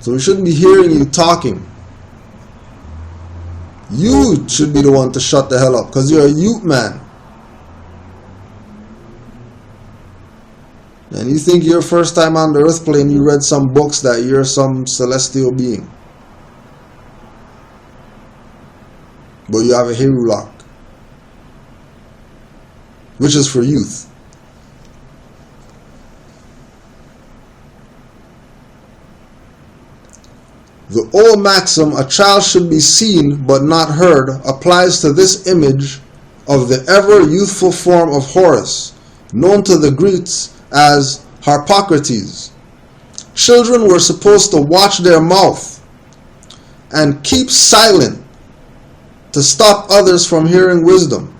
So we shouldn't be hearing you talking. You should be the one to shut the hell up, because you're a youth man. And you think your first time on the earth plane, you read some books that you're some celestial being. But you have a Heru lock, which is for youth. The old maxim, a child should be seen but not heard, applies to this image of the ever youthful form of Horus, known to the Greeks as Harpocrates. Children were supposed to watch their mouth and keep silent to stop others from hearing wisdom.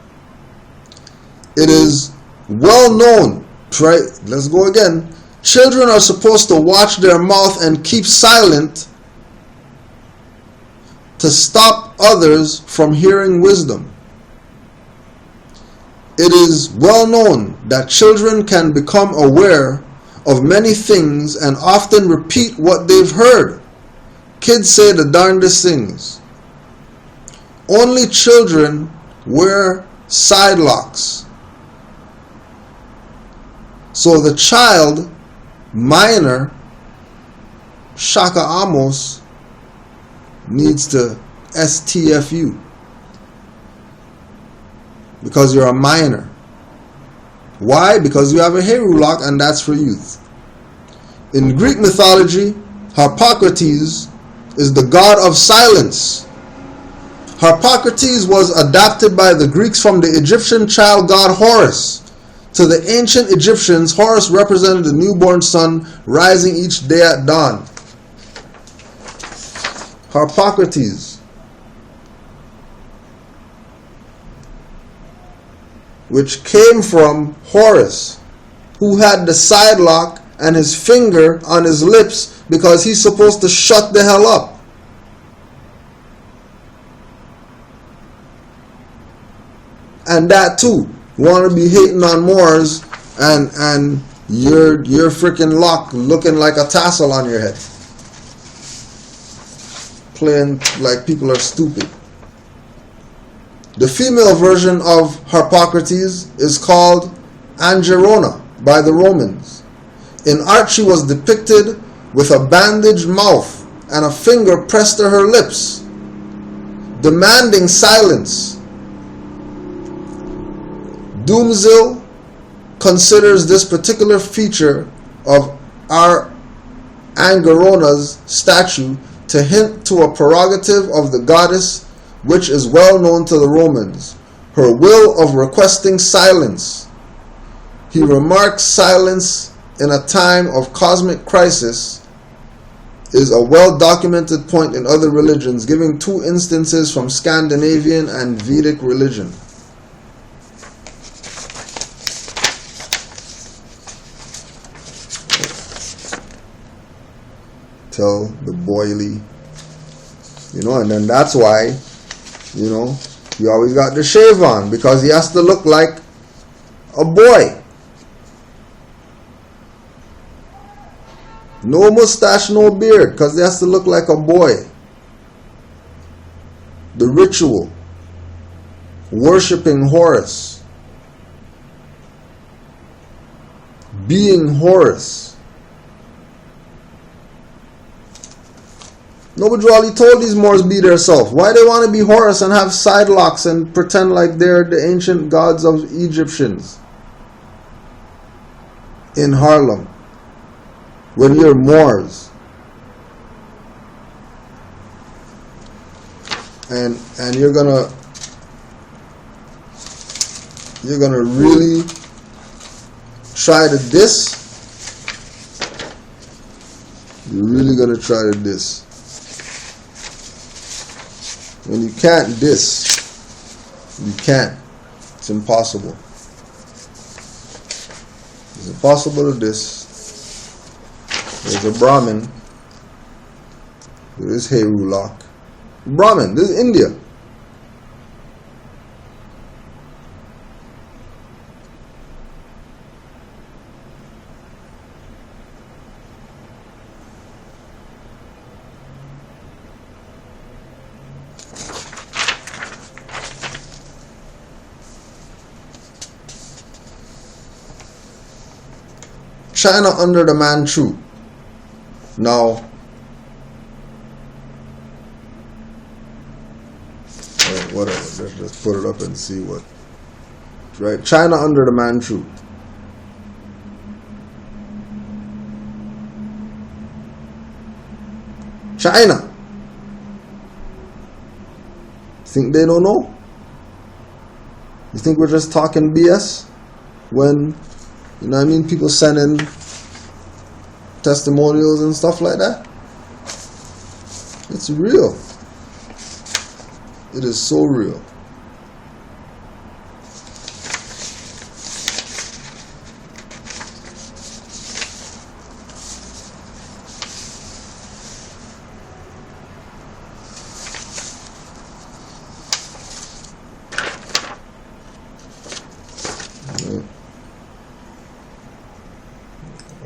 It is well known, right? Let's go again. Children are supposed to watch their mouth and keep silent to stop others from hearing wisdom. It is well known that children can become aware of many things and often repeat what they've heard. Kids say the darndest things. Only children wear side locks. So the child, minor, Shakka Ahmose, needs to STFU. Because you're a minor. Why? Because you have a Heru lock, and that's for youth. In Greek mythology, Harpocrates is the god of silence. Harpocrates was adopted by the Greeks from the Egyptian child god Horus. To the ancient Egyptians, Horus represented the newborn sun rising each day at dawn. Harpocrates, which came from Horus, who had the side lock and his finger on his lips because he's supposed to shut the hell up. And that too, want to be hating on Moors and your freaking lock looking like a tassel on your head. Playing like people are stupid. The female version of Harpocrates is called Angerona by the Romans. In art, she was depicted with a bandaged mouth and a finger pressed to her lips, demanding silence. Doomzil considers this particular feature of our Angerona's statue to hint to a prerogative of the goddess which is well known to the Romans, her will of requesting silence. He remarks silence in a time of cosmic crisis is a well-documented point in other religions, giving two instances from Scandinavian and Vedic religion. Tell the boily, and then that's why, you always got the shave on, because he has to look like a boy. No mustache, no beard, because he has to look like a boy. The ritual, worshipping Horus, being Horus. Nobody really told these Moors be their self. Why they want to be Horus and have side locks and pretend like they're the ancient gods of Egyptians in Harlem when you're Moors? And you're gonna really try to diss? You're really gonna try to diss. When you can't diss, you can't. It's impossible. It's impossible to diss. There's a Brahmin with his Heru lock. Brahmin, this is India. China under the Manchu. Now, whatever, let's just put it up and see what. Right, China under the Manchu. China. Think they don't know? You think we're just talking BS? When, you know what I mean, people send in testimonials and stuff like that? It's real. It is so real.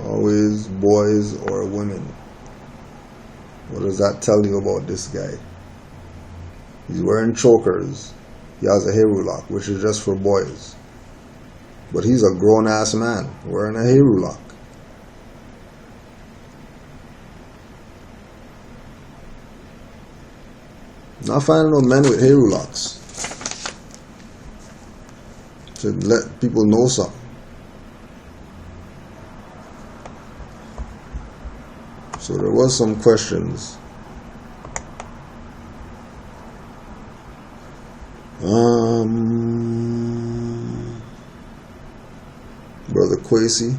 Always boys or women. What does that tell you about this guy? He's wearing chokers. He has a Heru lock, which is just for boys. But he's a grown-ass man wearing a Heru lock. Not finding no men with Heru locks. To let people know something. So there was some questions. Brother Quasi.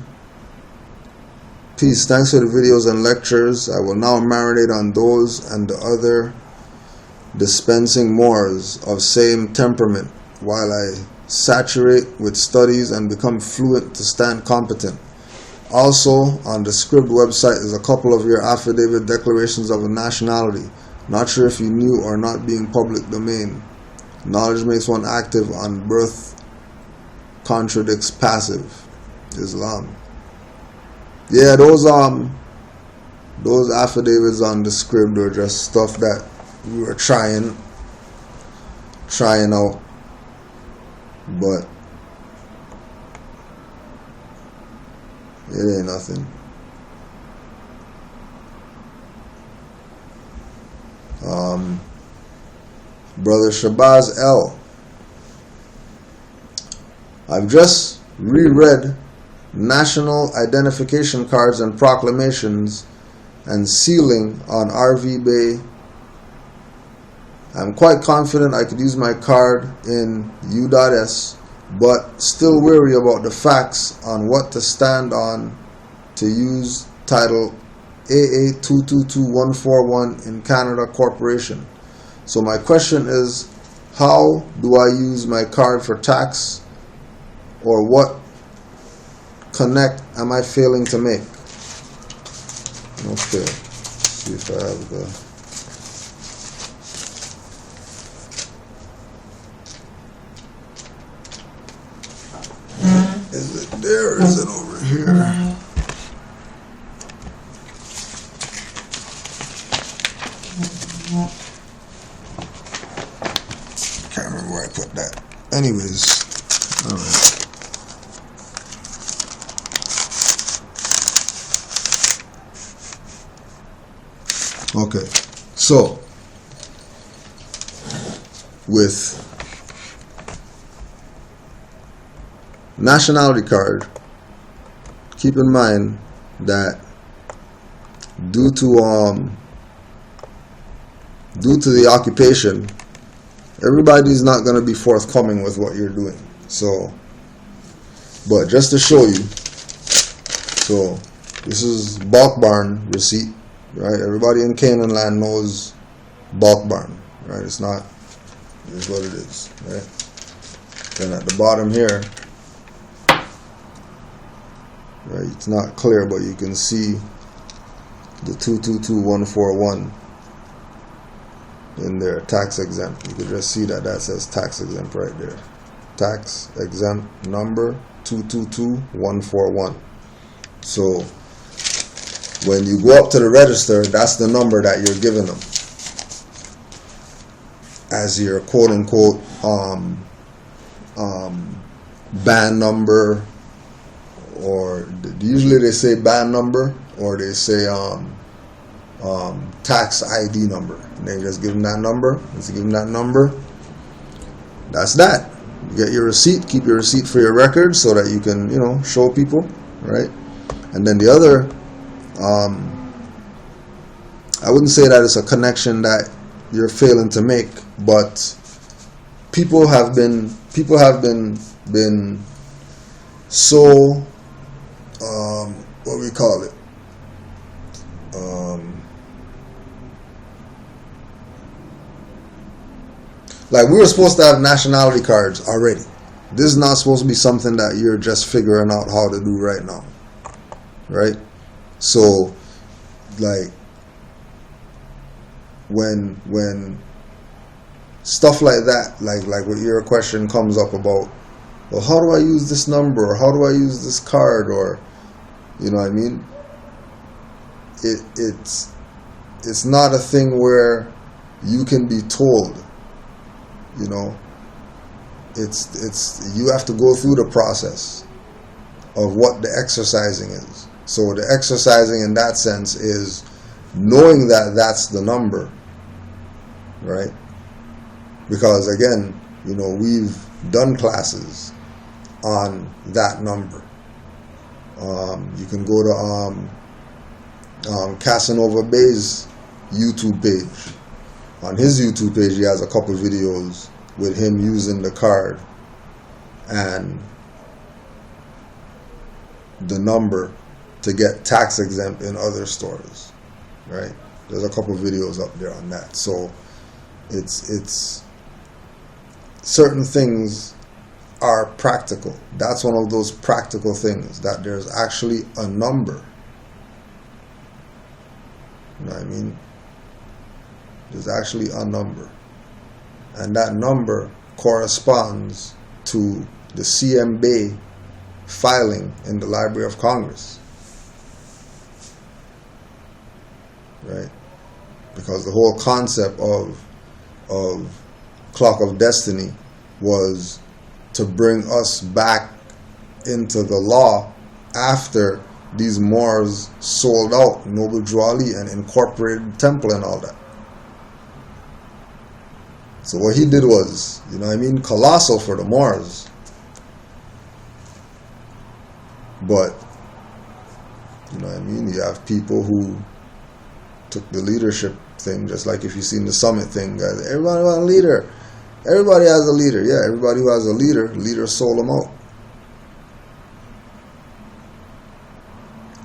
Peace. Thanks for the videos and lectures. I will now marinate on those and the other dispensing Moors of same temperament while I saturate with studies and become fluent to stand competent. Also, on the Scribd website is a couple of your affidavit declarations of a nationality. Not sure if you knew or not being public domain. Knowledge makes one active on birth, contradicts passive. Islam. Yeah, those affidavits on the Scribd were just stuff that we were trying out, but it ain't nothing. Brother Shabazz L. I've just reread National Identification Cards and Proclamations and Sealing on RV Bay. I'm quite confident I could use my card in U.S, but still wary about the facts on what to stand on to use title AA 222141 in Canada Corporation. So my question is, how do I use my card for tax, or what connect am I failing to make? Okay, let's see if I have the... Is it there or is it over here? Can't remember where I put that. Anyways, alright. Okay, so with nationality card, keep in mind that due to the occupation, everybody's not going to be forthcoming with what you're doing. So, but just to show you, so this is bulk barn receipt, right? Everybody in Canaanland knows bulk barn, right? It's not, it is what it is, right? Then at the bottom here, right, it's not clear, but you can see the 222141 in there, tax exempt. You can just see that says tax exempt right there. Tax exempt number 222141. So when you go up to the register, that's the number that you're giving them as your quote unquote ban number or usually they say band number, or they say tax ID number. And they just give them that number. Just give them that number. That's that. You get your receipt. Keep your receipt for your record so that you can, show people, right? And then the other, I wouldn't say that it's a connection that you're failing to make, but people have been so what we call it, like we were supposed to have nationality cards already. This is not supposed to be something that you're just figuring out how to do right now, right? So like when stuff like that, like what your question comes up about, well, how do I use this number, or how do I use this card, or you know what I mean? It's not a thing where you can be told. It's you have to go through the process of what the exercising is. So the exercising in that sense is knowing that that's the number, right? Because again, we've done classes on that number. You can go to Casanova Bay's YouTube page. On his YouTube page, he has a couple videos with him using the card and the number to get tax exempt in other stores, right? There's a couple videos up there on that. So it's certain things are practical. That's one of those practical things, that there's actually a number. You know what I mean? There's actually a number. And that number corresponds to the CM Bay filing in the Library of Congress. Right? Because the whole concept of Clock of Destiny was to bring us back into the law after these Moors sold out Noble Drew Ali and incorporated the temple and all that. So what he did was, colossal for the Moors. But, you have people who took the leadership thing, just like if you've seen the summit thing, guys. Everybody wants a leader. Everybody has a leader. Yeah, everybody who has a leader sold them out.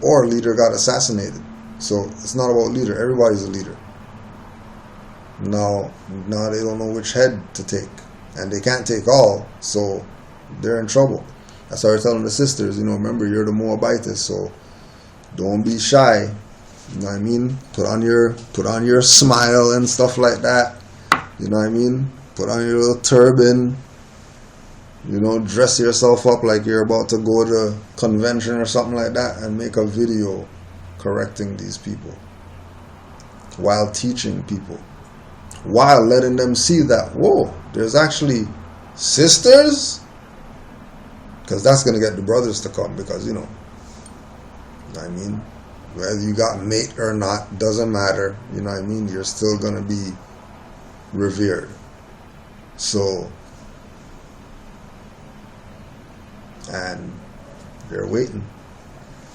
Or leader got assassinated. So it's not about leader. Everybody's a leader. Now they don't know which head to take. And they can't take all, so they're in trouble. That's why I was telling the sisters, remember, you're the Moabitess, so don't be shy. You know what I mean? Put on your smile and stuff like that. You know what I mean? Put on your little turban. Dress yourself up like you're about to go to a convention or something like that, and make a video correcting these people while teaching people, while letting them see that, whoa, there's actually sisters. Because that's going to get the brothers to come, because whether you got mate or not, doesn't matter, you're still going to be revered. So, and they're waiting.